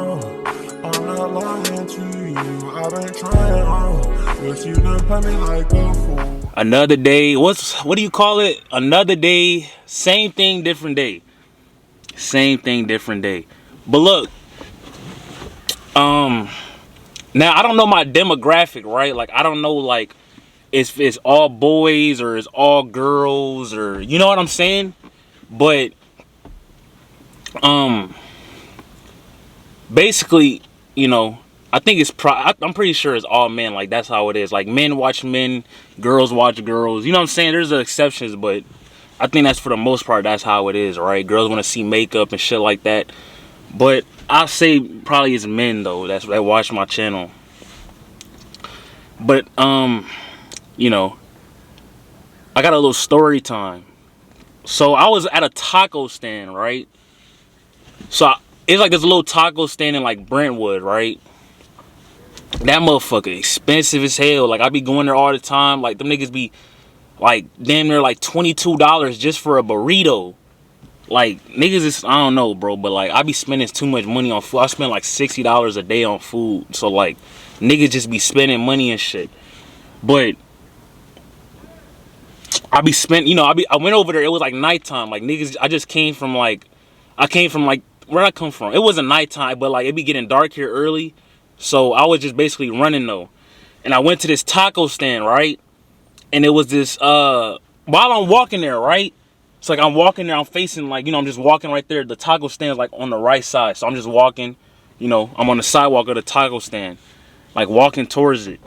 I'm not lying to you. I've been trying, but you done play me like a fool. Another day. What do you call it? Another day. Same thing, different day. Same thing, different day. But look, now I don't know my demographic, right? Like I don't know, like if it's all boys or it's all girls, or you know what I'm saying? But basically, you know, I think I'm pretty sure it's all men. Like that's how it is. Like men watch men, girls watch girls. You know what I'm saying? There's exceptions, but I think that's for the most part that's how it is, right? Girls want to see makeup and shit like that. But I'll say probably it's men though that watch my channel. But you know, I got a little story time. So I was at a taco stand, right? So it's like this little taco stand in like Brentwood, right? That motherfucker expensive as hell. Like I be going there all the time. Like them niggas be like damn near like $22 just for a burrito. Like niggas is, I don't know, bro, but like I be spending too much money on food. I spend like $60 a day on food. So like niggas just be spending money and shit. But I be spent, you know, I went over there, it was like nighttime. Like niggas, I came from like where'd I come from? It wasn't nighttime, but like it be getting dark here early. So I was just basically running though. And I went to this taco stand, right? And it was this while I'm walking there, right? It's like I'm walking there, I'm facing like, you know, I'm just walking right there. The taco stand's like on the right side. So I'm just walking, you know, I'm on the sidewalk of the taco stand, like walking towards it.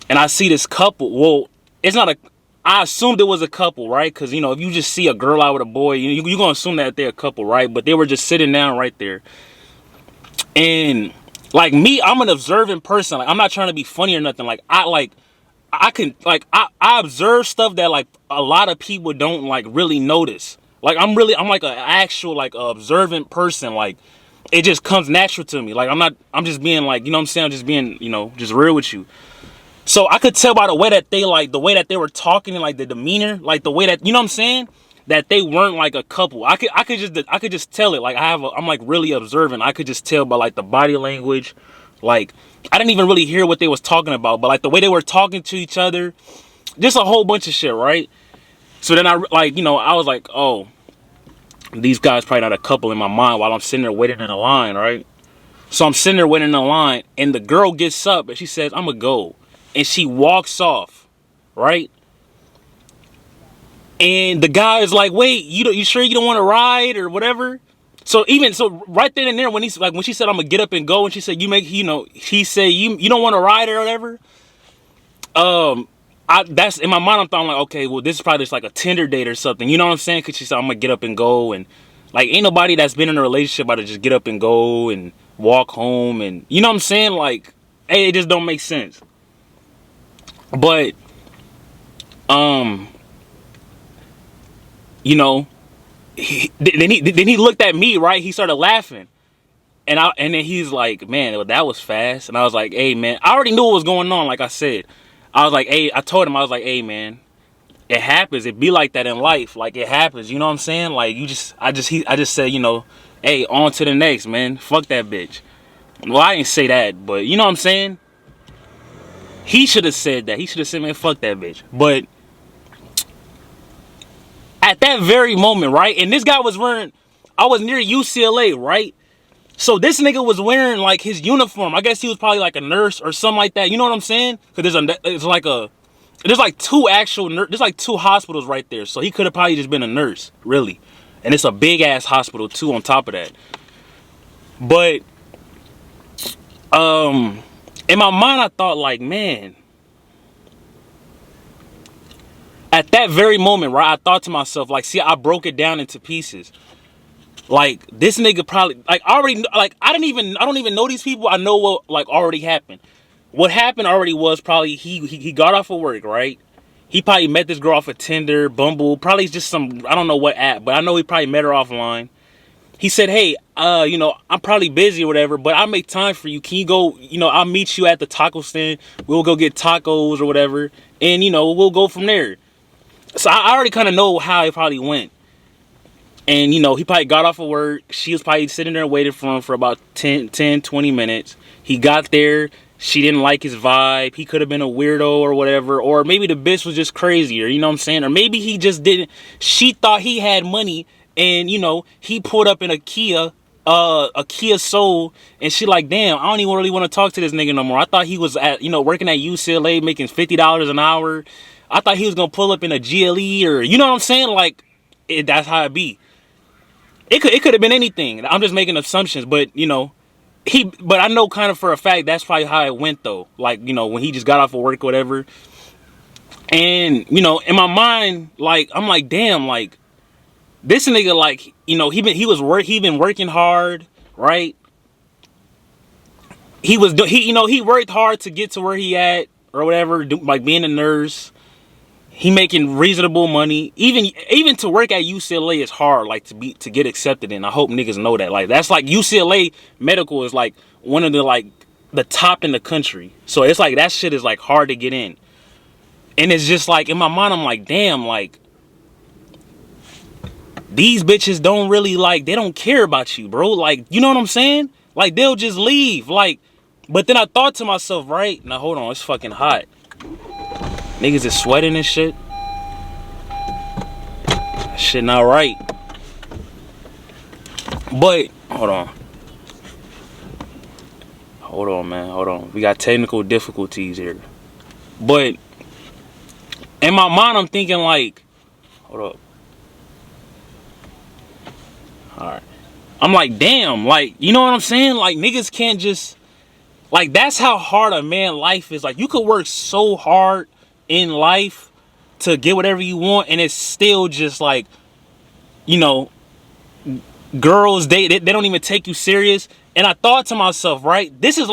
And I see this couple. Well, it's not I assumed it was a couple, right? Because, you know, if you just see a girl out with a boy, you're going to assume that they're a couple, right? But they were just sitting down right there. And like me, I'm an observant person. Like I'm not trying to be funny or nothing. Like I observe stuff that like a lot of people don't like really notice. Like I'm like an actual like observant person. Like it just comes natural to me. Like I'm just being like, you know what I'm saying? I'm just being, you know, just real with you. So I could tell by the way that they were talking and like the demeanor, like the way that, you know what I'm saying, that they weren't like a couple. I could just tell it. Like I'm like really observant. I could just tell by like the body language. Like I didn't even really hear what they was talking about, but like the way they were talking to each other, just a whole bunch of shit, right? So then I like, you know, I was like, oh, these guys probably not a couple in my mind while I'm sitting there waiting in a line, right? So I'm sitting there waiting in a line, and the girl gets up and she says, "I'm gonna go." And she walks off, right? And the guy is like, "Wait, you sure you don't want to ride or whatever?" So right then and there, when she said, "I'm gonna get up and go," and she said, he said, you don't want to ride or whatever. That's in my mind. I'm thinking like, okay, well, this is probably just like a Tinder date or something. You know what I'm saying? Because she said, "I'm gonna get up and go," and like ain't nobody that's been in a relationship about to just get up and go and walk home, and you know what I'm saying? Like, hey, it just don't make sense. But you know, then he looked at me, right? He started laughing, and then he's like, "Man, well, that was fast." And I was like, "Hey, man, I already knew what was going on." Like I said, I was like, "Hey," I told him, I was like, "Hey, man, it happens. It be like that in life. Like it happens. You know what I'm saying? Like I just said, you know, hey, on to the next, man. Fuck that bitch." Well, I didn't say that, but you know what I'm saying? He should have said that. He should have said, "Man, fuck that bitch." But at that very moment, right? And this guy was wearing, I was near UCLA, right? So this nigga was wearing like his uniform. I guess he was probably like a nurse or something like that. You know what I'm saying? Because there's like two hospitals right there. So he could have probably just been a nurse, really. And it's a big ass hospital too on top of that. But in my mind, I thought like, man, at that very moment, right, I thought to myself, like, see, I broke it down into pieces. Like, this nigga probably, like, already, like, I don't even know these people. I know what, like, already happened. What happened already was probably he got off of work, right? He probably met this girl off of Tinder, Bumble, probably just some, I don't know what app, but I know he probably met her offline. He said, "Hey, you know, I'm probably busy or whatever, but I'll make time for you. Can you go, you know, I'll meet you at the taco stand. We'll go get tacos or whatever. And, you know, we'll go from there." So I already kind of know how it probably went. And, you know, he probably got off of work. She was probably sitting there waiting for him for about 20 minutes. He got there. She didn't like his vibe. He could have been a weirdo or whatever. Or maybe the bitch was just crazier, you know what I'm saying? Or maybe he just didn't. She thought he had money and, you know, he pulled up in a Kia Soul, and she like, damn, I don't even really want to talk to this nigga no more. I thought he was at, you know, working at UCLA making $50 an hour. I thought he was gonna pull up in a GLE or, you know what I'm saying? Like, that's how it be. It could have been anything. I'm just making assumptions, but you know, but I know kind of for a fact that's probably how it went though. Like, you know, when he just got off of work or whatever. And, you know, in my mind, like, I'm like, damn, like, this nigga, like, you know, he been working hard, right? He worked hard to get to where he at or whatever, like being a nurse. He making reasonable money. Even to work at UCLA is hard, like to get accepted in. I hope niggas know that. Like, that's like UCLA medical is like one of the top in the country. So it's like that shit is like hard to get in. And it's just like in my mind, I'm like, damn, like these bitches don't really like, they don't care about you, bro. Like, you know what I'm saying? Like, they'll just leave. Like, but then I thought to myself, right? Now hold on, it's fucking hot. Niggas is sweating and shit. Shit not right. But, hold on. Hold on, man. Hold on. We got technical difficulties here. But, in my mind, I'm thinking like, hold up. Alright. I'm like, damn, like, you know what I'm saying? Like, niggas can't just, like, that's how hard a man life is. Like, you could work so hard in life to get whatever you want, and it's still just like, you know, girls, they don't even take you serious. And I thought to myself, right, this is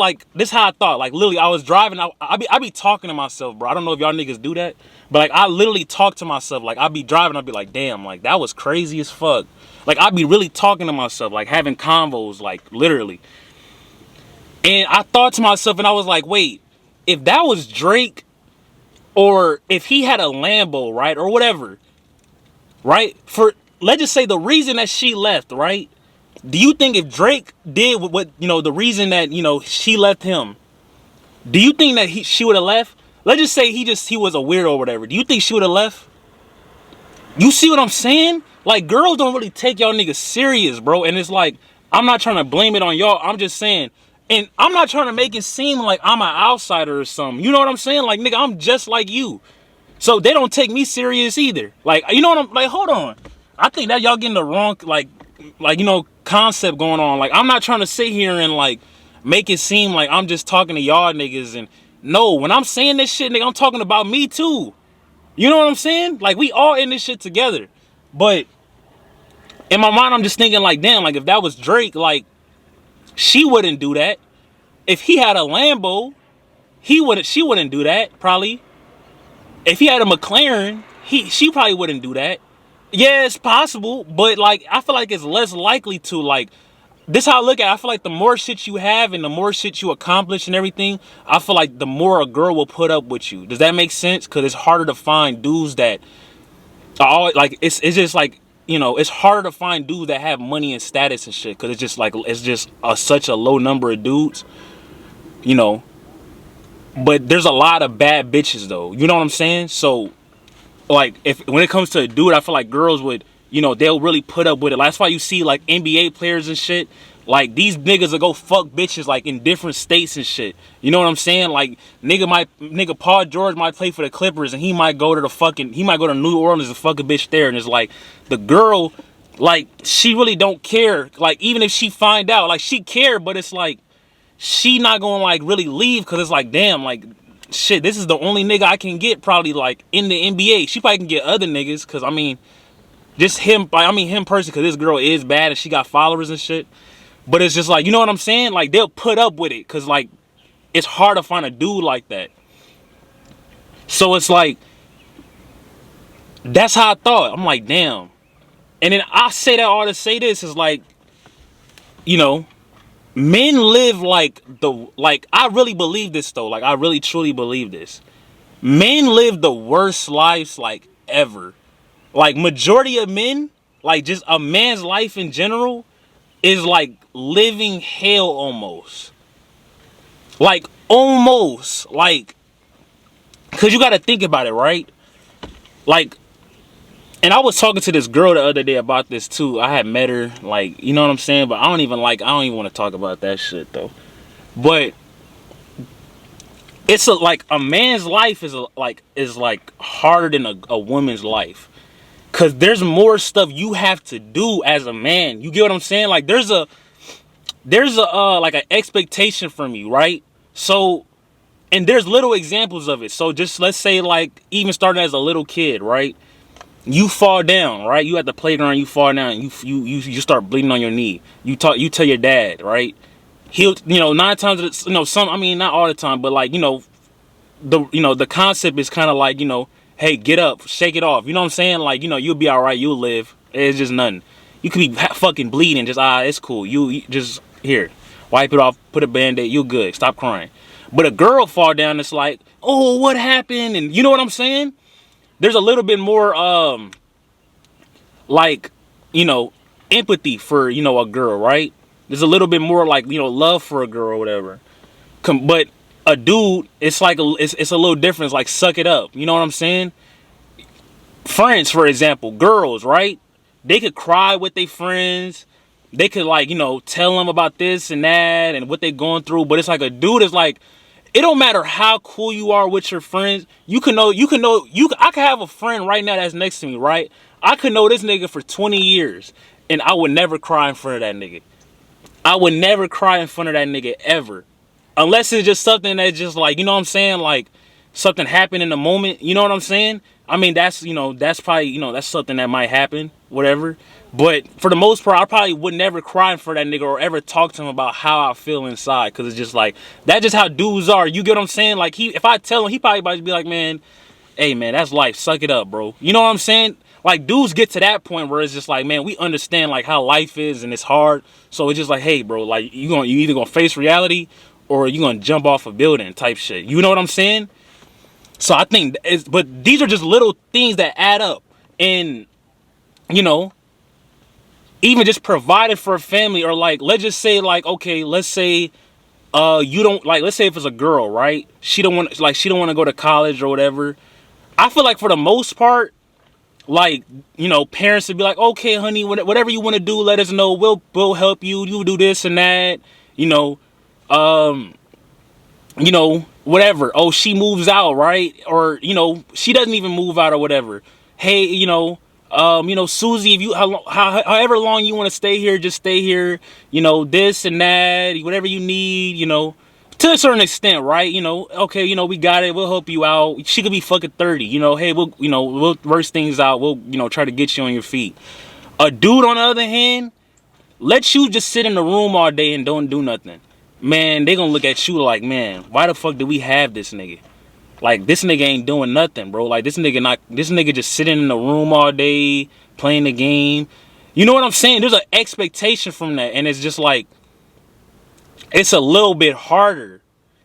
how I thought. Like, literally, I was driving, I be talking to myself, bro. I don't know if y'all niggas do that, but like, I literally talk to myself. Like, I be driving, I'd be like, damn, like, that was crazy as fuck. Like, I be really talking to myself, like having convos, like, literally. And I thought to myself, and I was like, wait, if that was Drake, or if he had a Lambo, right, or whatever, right, for, let's just say the reason that she left, right, do you think if Drake did what, you know, the reason that, you know, she left him, do you think that she would have left? Let's just say he was a weirdo or whatever. Do you think she would have left? You see what I'm saying? Like, girls don't really take y'all niggas serious, bro. And it's like, I'm not trying to blame it on y'all. I'm just saying, and I'm not trying to make it seem like I'm an outsider or something. You know what I'm saying? Like, nigga, I'm just like you. So they don't take me serious either. Like, you know what I'm, like, hold on. I think that y'all getting the wrong, like, you know, concept going on. Like, I'm not trying to sit here and, like, make it seem like I'm just talking to y'all niggas. And no, when I'm saying this shit, nigga, I'm talking about me too. You know what I'm saying? Like, we all in this shit together. But in my mind, I'm just thinking, like, damn, like, if that was Drake, like, she wouldn't do that. If he had a Lambo, she wouldn't do that, probably. If he had a McLaren, she probably wouldn't do that. Yeah, it's possible, but, like, I feel like it's less likely to. Like, this how I look at it. I feel like the more shit you have and the more shit you accomplish and everything, I feel like the more a girl will put up with you. Does that make sense? Because it's harder to find dudes that are always, like, it's just like, you know, it's harder to find dudes that have money and status and shit, because it's just like, it's just such a low number of dudes, you know. But there's a lot of bad bitches though, you know what I'm saying? So, like, when it comes to a dude, I feel like girls would, you know, they'll really put up with it. That's why you see, like, NBA players and shit, like, these niggas will go fuck bitches, like, in different states and shit. You know what I'm saying? Like, nigga Paul George might play for the Clippers, and he might go to New Orleans and fuck a bitch there. And it's like, the girl, like, she really don't care. Like, even if she find out, like, she care, but it's like, she not gonna, like, really leave, because it's like, damn, like, shit, this is the only nigga I can get probably, like, in the NBA. She probably can get other niggas, because, I mean, just him, him personally, because this girl is bad and she got followers and shit. But it's just like, you know what I'm saying? Like, they'll put up with it, because, like, it's hard to find a dude like that. So it's like, that's how I thought. I'm like, damn. And then I say that all to say this is like, you know, men live like I really believe this though. Like, I really truly believe this. Men live the worst lives, like, ever. Like, majority of men, like just a man's life in general is like living hell almost. Like almost, like, cause you gotta think about it, right? Like, and I was talking to this girl the other day about this too. I had met her, like, you know what I'm saying? But I don't even want to talk about that shit though. But it's like a man's life is like harder than a woman's life. Cause there's more stuff you have to do as a man. You get what I'm saying? Like there's a like an expectation from you, right? So, and there's little examples of it. So just let's say like even starting as a little kid, right? You fall down, right? You at the playground, you fall down, you start bleeding on your knee. You tell your dad, right? He'll, 9 times, not all the time, but like, the concept is kind of like, hey, get up, shake it off. You know what I'm saying? Like, you'll be all right, you'll live. It's just nothing. You could be fucking bleeding, just, it's cool. You just, here, wipe it off, put a Band-Aid, you're good, stop crying. But a girl fall down, it's like, oh, what happened? And you know what I'm saying? There's a little bit more, empathy for, a girl, right? There's a little bit more like, love for a girl or whatever. But a dude, it's like, it's a little different. It's like, suck it up. You know what I'm saying? Friends, for example, girls, right? They could cry with their friends. They could like, tell them about this and that and what they're going through. But it's like a dude is like, it don't matter how cool you are with your friends. I could have a friend right now that's next to me, right? I could know this nigga for 20 years and I would never cry in front of that nigga. I would never cry in front of that nigga ever. Unless it's just something that's just like, you know what I'm saying? Like something happened in the moment. You know what I'm saying? I mean, that's probably, that's something that might happen, whatever. But for the most part, I probably would never cry in front of that nigga or ever talk to him about how I feel inside. Cause it's just like, that's just how dudes are. You get what I'm saying? Like if I tell him, he probably about to be like, man, hey man, that's life. Suck it up, bro. You know what I'm saying? Like dudes get to that point where it's just like, man, we understand like how life is and it's hard. So it's just like, hey bro, like you either gonna face reality or you gonna jump off a building type shit. You know what I'm saying? So I think but these are just little things that add up. And, even just provided for a family, or like, let's just say like, okay, let's say you don't like, let's say if it's a girl, right? She don't want to go to college or whatever. I feel like for the most part, like, parents would be like, okay, honey, whatever you want to do, let us know. We'll help you. You do this and that, whatever. Oh, she moves out, right? Or, she doesn't even move out or whatever. Hey, Susie, if you, however long you want to stay here, just stay here, this and that, whatever you need, to a certain extent, right? Okay, we got it. We'll help you out. She could be fucking 30, hey, we'll work things out. We'll, try to get you on your feet. A dude, on the other hand, let you just sit in the room all day and don't do nothing. Man, they gonna look at you like, man, why the fuck do we have this nigga? Like, this nigga ain't doing nothing, bro. Like, this nigga just sitting in the room all day, playing the game. You know what I'm saying? There's an expectation from that. And it's just like, it's a little bit harder.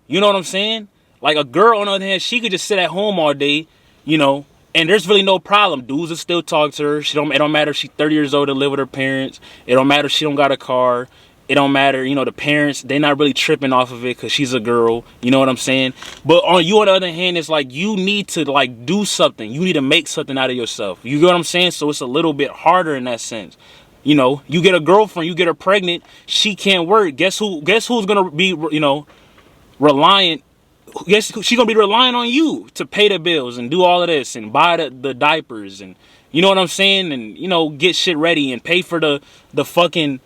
You know what I'm saying? Like, a girl, on the other hand, she could just sit at home all day, and there's really no problem. Dudes will still talk to her. It don't matter if she's 30 years old and live with her parents. It don't matter if she don't got a car. It don't matter, the parents, they not really tripping off of it because she's a girl. You know what I'm saying? But on the other hand, it's like you need to like do something. You need to make something out of yourself. You get what I'm saying? So it's a little bit harder in that sense. You get a girlfriend, you get her pregnant, she can't work. Guess who's gonna be, reliant? Guess she's gonna be relying on you to pay the bills and do all of this and buy the diapers and you know what I'm saying? And get shit ready and pay for the fucking,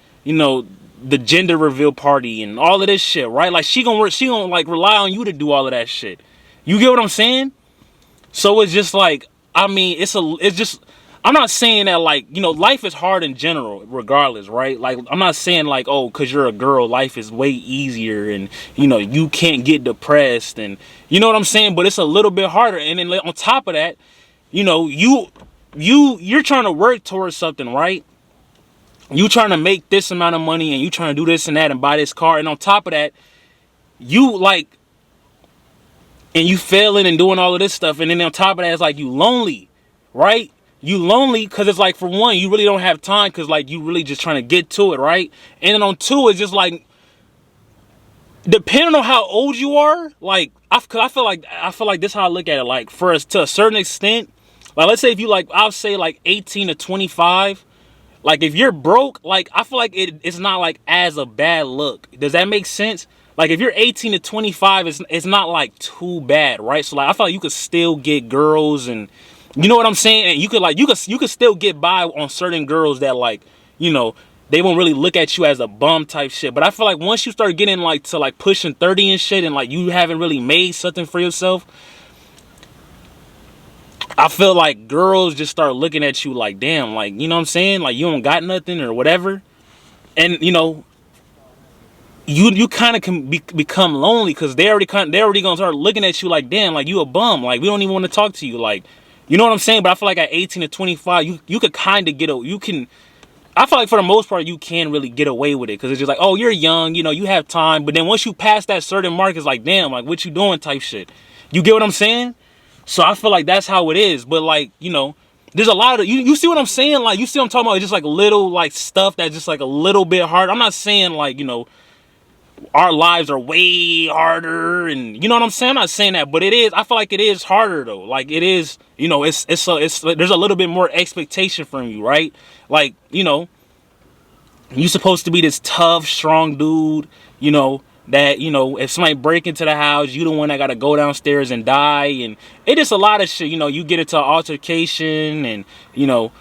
the gender reveal party and all of this shit, right? Like she gonna like rely on you to do all of that shit. You get what I'm saying? So it's just like, I mean, it's just, I'm not saying that like, life is hard in general, regardless, right? Like, I'm not saying like, oh, cause you're a girl, life is way easier and, you can't get depressed and, you know what I'm saying? But it's a little bit harder. And then on top of that, you're trying to work towards something, right? You trying to make this amount of money and you trying to do this and that and buy this car. And on top of that, you like, and you failing and doing all of this stuff. And then on top of that, it's like you lonely, right? you lonely because it's like, for one, you really don't have time because like you really just trying to get to it, right? And then on two, it's just like, depending on how old you are, like I feel like this is how I look at it. Like for us, to a certain extent, like let's say if you like, I'll say like 18 to 25. Like if you're broke, like I feel like it's not like as a bad look. Does that make sense? Like if you're 18 to 25, it's not like too bad, right? So like I feel like you could still get girls, and you know what I'm saying? And you could still get by on certain girls that like, you know, they won't really look at you as a bum type shit. But I feel like once you start getting like to like pushing 30 and shit, and like you haven't really made something for yourself, I feel like girls just start looking at you like, damn, like, you know what I'm saying? Like you don't got nothing or whatever. And you know, you kind of can become lonely because they already gonna start looking at you like, damn, like you a bum, like we don't even want to talk to you, like, you know what I'm saying? But I feel like at 18 to 25, you could kind of I feel like for the most part you can really get away with it because it's just like, oh, you're young, you know, you have time. But then once you pass that certain mark, it's like, damn, like what you doing type shit. You get what I'm saying? So I feel like that's how it is. But like, you know, there's a lot of, you see what I'm saying? Like, you see what I'm talking about? It's just like little like stuff that's just like a little bit hard. I'm not saying like, you know, our lives are way harder, and you know what I'm saying? I'm not saying that, but it is. I feel like it is harder though. Like it is, you know, it's there's a little bit more expectation from you, right? Like, you know, you supposed to be this tough, strong dude, you know, that, you know, if somebody break into the house, you the one that gotta go downstairs and die, and it is a lot of shit. You know, you get into an altercation, and you know,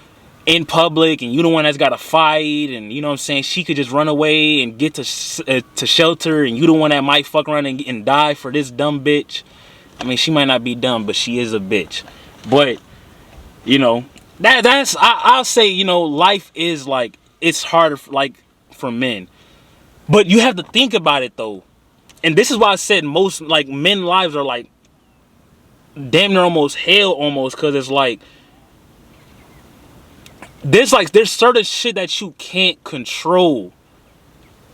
in public, and you the one that's got to fight, and you know what I'm saying, she could just run away and get to shelter, and you the one that might fuck around and die for this dumb bitch. I mean, she might not be dumb, but she is a bitch. But you know, I'll say, you know, life is like, it's harder like for men, but you have to think about it though. And this is why I said most like men lives are like damn near almost hell almost, because it's like there's certain shit that you can't control,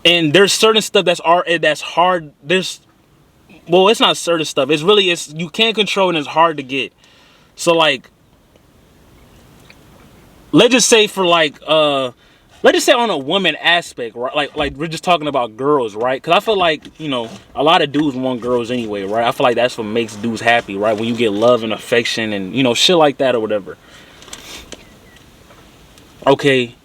and there's certain stuff that's hard. Well, it's not certain stuff. It's you can't control, and it's hard to get. So like, let's just say on a woman aspect, right? Like we're just talking about girls, right? Because I feel like, you know, a lot of dudes want girls anyway, right? I feel like that's what makes dudes happy, right? When you get love and affection and, you know, shit like that or whatever. Okay,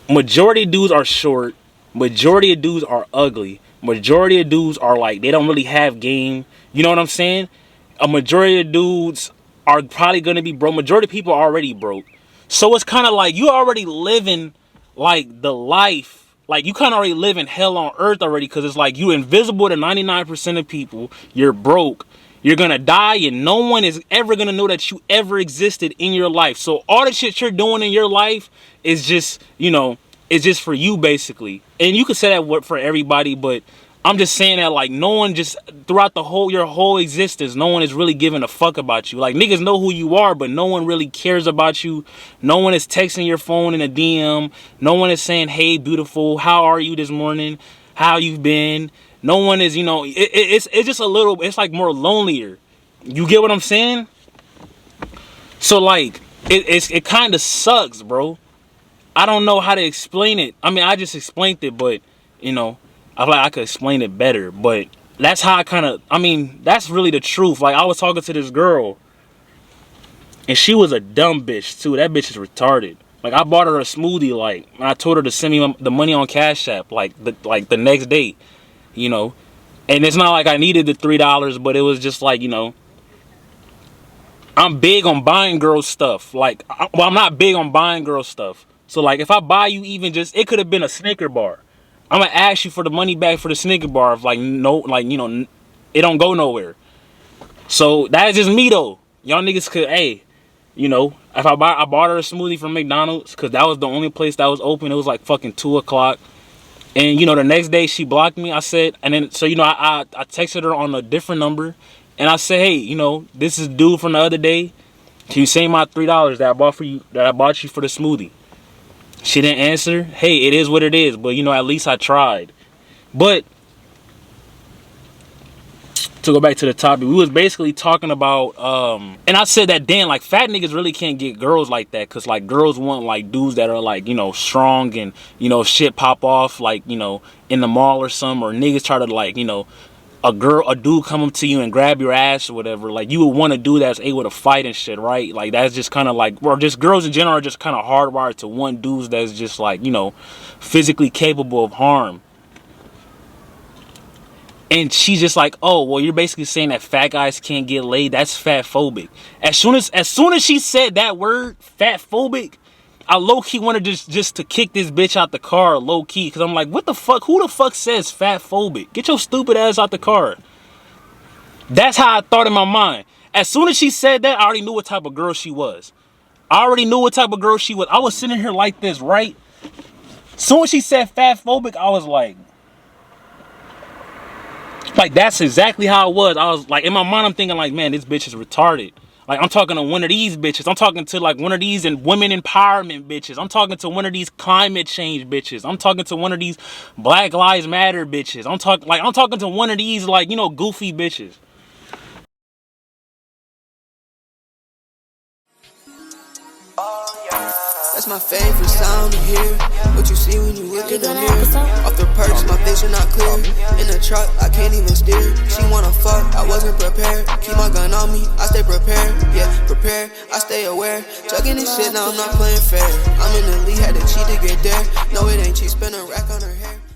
majority of dudes are short, majority of dudes are ugly, majority of dudes are like, they don't really have game, you know what I'm saying? A majority of dudes are probably gonna be broke. Majority of people are already broke. So it's kind of like you already living like the life, like you kind of already living hell on earth already, because it's like you invisible to 99% of people, you're broke, you're gonna die, and no one is ever gonna know that you ever existed in your life. So all the shit you're doing in your life is just, you know, it's just for you basically. And you could say that for everybody, but I'm just saying that like no one just throughout your whole existence, no one is really giving a fuck about you. Like niggas know who you are, but no one really cares about you. No one is texting your phone in a DM. No one is saying, hey, beautiful, how are you this morning? How you've been? No one is, you know, it's just a little, it's like more lonelier. You get what I'm saying? So like, it kind of sucks, bro. I don't know how to explain it. I mean, I just explained it, but, you know, I feel like I could explain it better. But that's how I mean, that's really the truth. Like, I was talking to this girl, and she was a dumb bitch, too. That bitch is retarded. Like, I bought her a smoothie, like, and I told her to send me the money on CashApp, like the next day. You know, and it's not like I needed the $3, but it was just like, you know, I'm big on buying girl stuff. Like, I'm not big on buying girl stuff. So like, if I buy you even just, it could have been a Snicker bar, I'm gonna ask you for the money back for the Snicker bar. If like, no, like, you know, it don't go nowhere. So that is just me though. Y'all niggas could, hey, you know, if I bought her a smoothie from McDonald's, because that was the only place that was open. It was like fucking 2 o'clock. And, you know, the next day she blocked me. I said, and then, so, you know, I texted her on a different number. And I said, hey, you know, this is dude from the other day. Can you send my $3 that I bought you for the smoothie? She didn't answer. Hey, it is what it is. But, you know, at least I tried. But to go back to the topic, we was basically talking about, and I said that, damn, like, fat niggas really can't get girls like that, because, like, girls want, like, dudes that are, like, you know, strong and, you know, shit pop off, like, you know, in the mall or something, or niggas try to, like, you know, a dude come up to you and grab your ass or whatever, like, you would want a dude that's able to fight and shit, right? Like, that's just kind of like, or just girls in general are just kind of hardwired to want dudes that's just, like, you know, physically capable of harm. And she's just like, oh, well, you're basically saying that fat guys can't get laid. That's fat phobic. As soon as she said that word, fat phobic, I low-key wanted just to kick this bitch out the car, low-key. Because I'm like, what the fuck? Who the fuck says fat phobic? Get your stupid ass out the car. That's how I thought in my mind. As soon as she said that, I already knew what type of girl she was. I was sitting here like this, right? As soon as she said fat phobic, I was like, that's exactly how it was. I was like, in my mind, I'm thinking like, man, this bitch is retarded. Like, I'm talking to one of these bitches. I'm talking to like one of these and women empowerment bitches. I'm talking to one of these climate change bitches. I'm talking to one of these Black Lives Matter bitches. I'm talking to one of these, like, you know, goofy bitches. That's my favorite sound to hear. What you see when you look in the mirror. Off the perks, my vision not clear. In the truck, I can't even steer. She wanna fuck, I wasn't prepared. Keep my gun on me, I stay prepared. Yeah, prepared, I stay aware. Chugging this shit, now I'm not playing fair. I'm in the lead, had to cheat to get there. No, it ain't cheap, spend a rack on her hair.